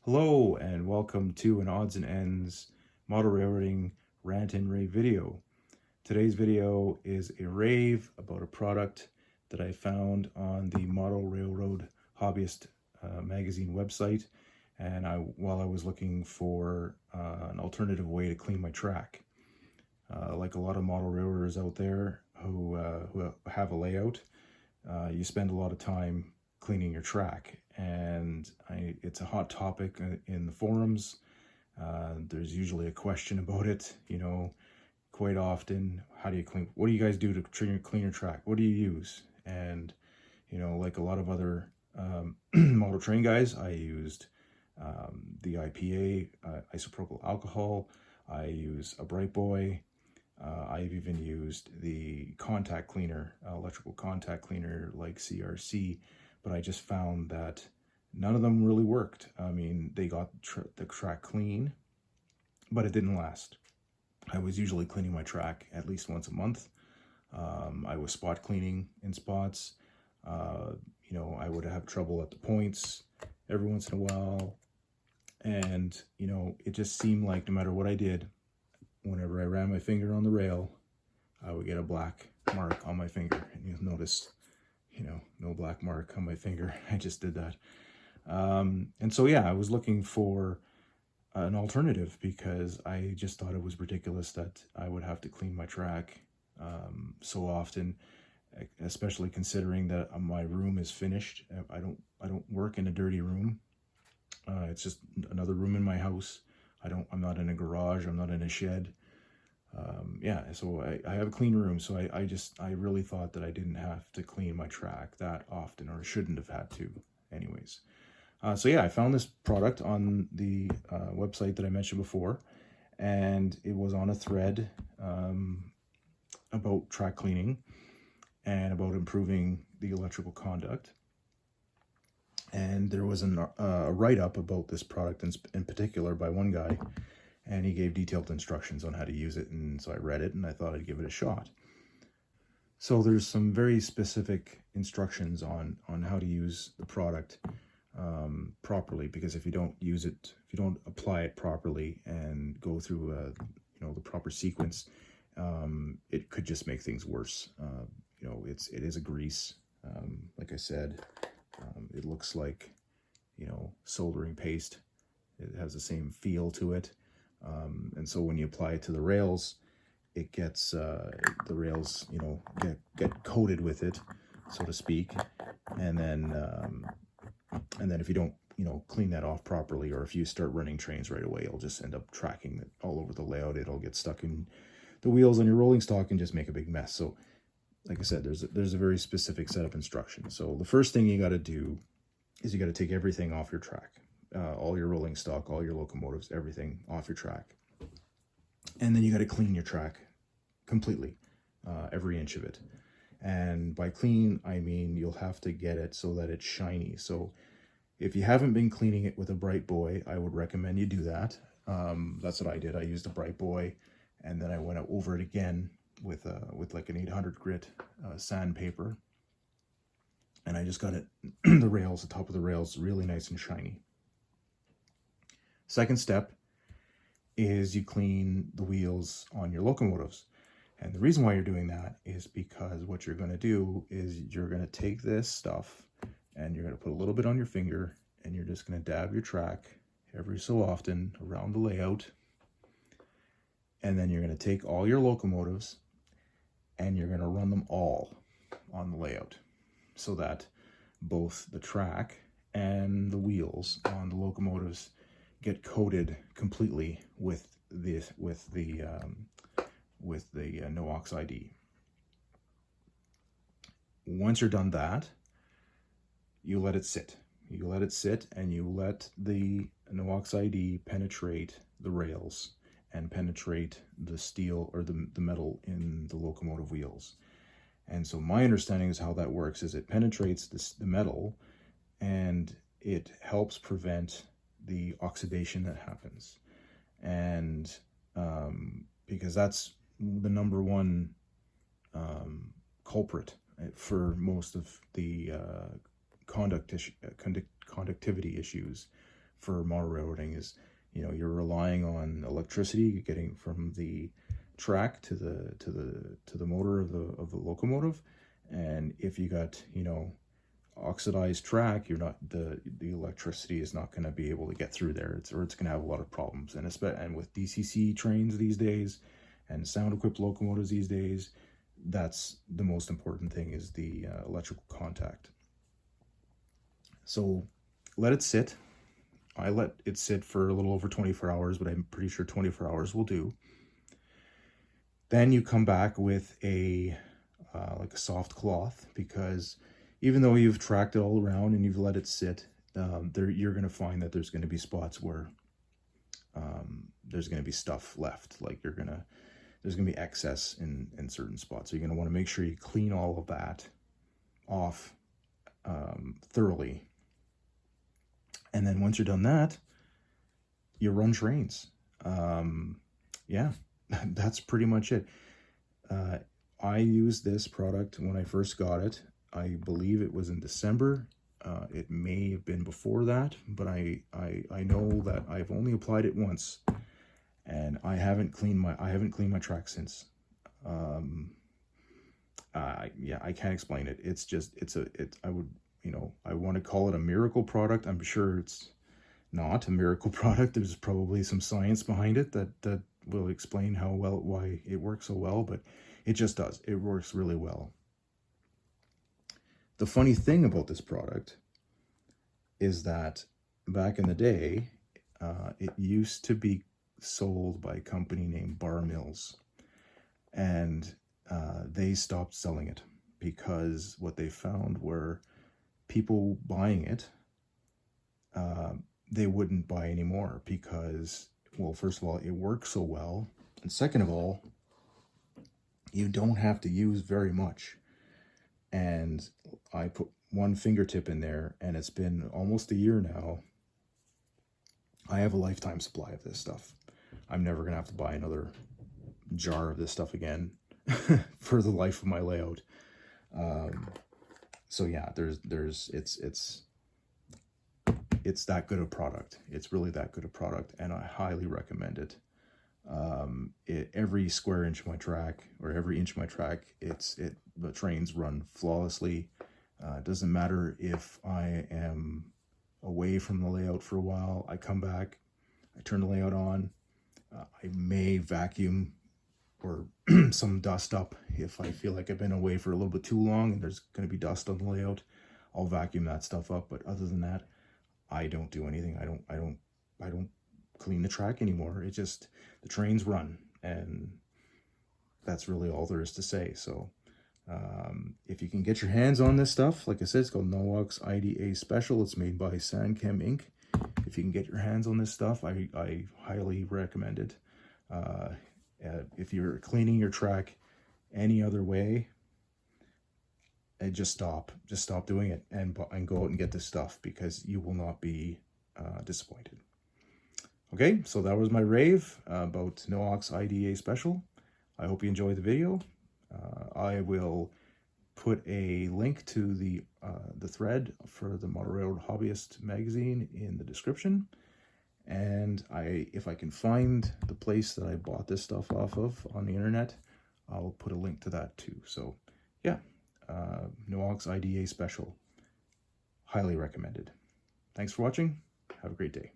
Hello and welcome to an odds and ends model railroading rant and rave video. Today's video is a rave about a product that I found on the Model Railroad Hobbyist magazine website, and while I was looking for an alternative way to clean my track. Like a lot of model railroaders out there who have a layout, you spend a lot of time cleaning your track, and it's a hot topic in the forums. There's usually a question about it, quite often. How do you clean? What do you guys do to clean your track? What do you use? And, like a lot of other model train guys, I used the IPA, isopropyl alcohol. I use a Bright Boy. I've even used the contact cleaner, electrical contact cleaner like CRC, but I just found that none of them really worked. I mean, they got the track clean, but it didn't last. I was usually cleaning my track at least once a month. I was spot cleaning in spots. I would have trouble at the points every once in a while. And, it just seemed like no matter what I did, whenever I ran my finger on the rail, I would get a black mark on my finger. And you'll notice, no black mark on my finger. I just did that. And so, yeah, I was looking for an alternative because I just thought it was ridiculous that I would have to clean my track so often, especially considering that my room is finished. I don't work in a dirty room. It's just another room in my house. I'm not in a garage. I'm not in a shed. So I have a clean room. So I really thought that I didn't have to clean my track that often, or shouldn't have had to anyways. I found this product on the website that I mentioned before, and it was on a thread about track cleaning and about improving the electrical conduct. And there was a write-up about this product in particular by one guy, and he gave detailed instructions on how to use it. And so I read it, and I thought I'd give it a shot. So there's some very specific instructions on how to use the product properly, because if you don't use it, if you don't apply it properly and go through the proper sequence, it could just make things worse. It is a grease, like I said. It looks like soldering paste. It has the same feel to it, and so when you apply it to the rails, it gets the rails get coated with it, so to speak, and then if you don't clean that off properly, or if you start running trains right away, you'll just end up tracking it all over the layout. It'll get stuck in the wheels on your rolling stock and just make a big mess. So like I said, there's a very specific set of instructions. So the first thing you got to do is you got to take everything off your track, all your rolling stock, all your locomotives, everything off your track. And then you got to clean your track completely, every inch of it. And by clean, I mean you'll have to get it so that it's shiny. So if you haven't been cleaning it with a Bright Boy, I would recommend you do that. That's what I did. I used a Bright Boy, and then I went over it again with like an 800 grit sandpaper, and I just got it the top of the rails really nice and shiny. Second step is you clean the wheels on your locomotives. And the reason why you're doing that is because what you're going to do is you're going to take this stuff and you're going to put a little bit on your finger, and you're just going to dab your track every so often around the layout. And then you're going to take all your locomotives and you're going to run them all on the layout, so that both the track and the wheels on the locomotives get coated completely with the NOx ID. Once you're done that, you let it sit. You let it sit, and you let the NOx ID penetrate the rails and penetrate the steel or the metal in the locomotive wheels. And so my understanding is how that works is it penetrates the metal, and it helps prevent the oxidation that happens. And because that's the number one culprit for most of the conductivity issues for model railroading is, you know, you're relying on electricity getting from the track to the motor of the locomotive. And if you got, you know, oxidized track, you're not, the electricity is not going to be able to get through there. It's going to have a lot of problems. And with DCC trains these days and sound equipped locomotives these days, that's the most important thing, is the electrical contact. So let it sit. I let it sit for a little over 24 hours, but I'm pretty sure 24 hours will do. Then you come back with a like a soft cloth, because even though you've tracked it all around and you've let it sit, you're going to find that there's going to be spots where there's going to be stuff left. Like there's going to be excess in certain spots. So you're going to want to make sure you clean all of that off thoroughly. And then once you're done that, you run trains. Yeah, that's pretty much it. I used this product when I first got it. I believe it was in December. It may have been before that, but I know that I've only applied it once, and I haven't cleaned my track since. Yeah, I can't explain it. It's just, I would, you know, I want to call it a miracle product. I'm sure it's not a miracle product. There's probably some science behind it that will explain why it works so well, but it just does. It works really well. The funny thing about this product is that back in the day, it used to be sold by a company named Bar Mills, and they stopped selling it because what they found were people buying it, they wouldn't buy anymore because, well, first of all, it works so well, and second of all, you don't have to use very much. And I put one fingertip in there, and it's been almost a year now. I have a lifetime supply of this stuff. I'm never gonna have to buy another jar of this stuff again for the life of my layout. So yeah, it's that good a product. It's really that good a product, and I highly recommend it. Every square inch of my track, or every inch of my track, the trains run flawlessly. It doesn't matter if I am away from the layout for a while. I come back, I turn the layout on. I may vacuum or some dust up if I feel like I've been away for a little bit too long and there's going to be dust on the layout. I'll vacuum that stuff up, but other than that, I don't do anything. I don't clean the track anymore. It just, the trains run, and that's really all there is to say. So if you can get your hands on this stuff, like I said, it's called Norwox IDA Special. It's made by Sanchem Inc. If you can get your hands on this stuff, I highly recommend it. If you're cleaning your track any other way, just stop doing it and go out and get this stuff, because you will not be disappointed. Okay, so that was my rave about Norwox IDA Special. I hope you enjoyed the video. I will put a link to the thread for the Model Railroad Hobbyist magazine in the description. And if I can find the place that I bought this stuff off of on the internet, I'll put a link to that too. So yeah, Norwox IDA Special, highly recommended. Thanks for watching. Have a great day.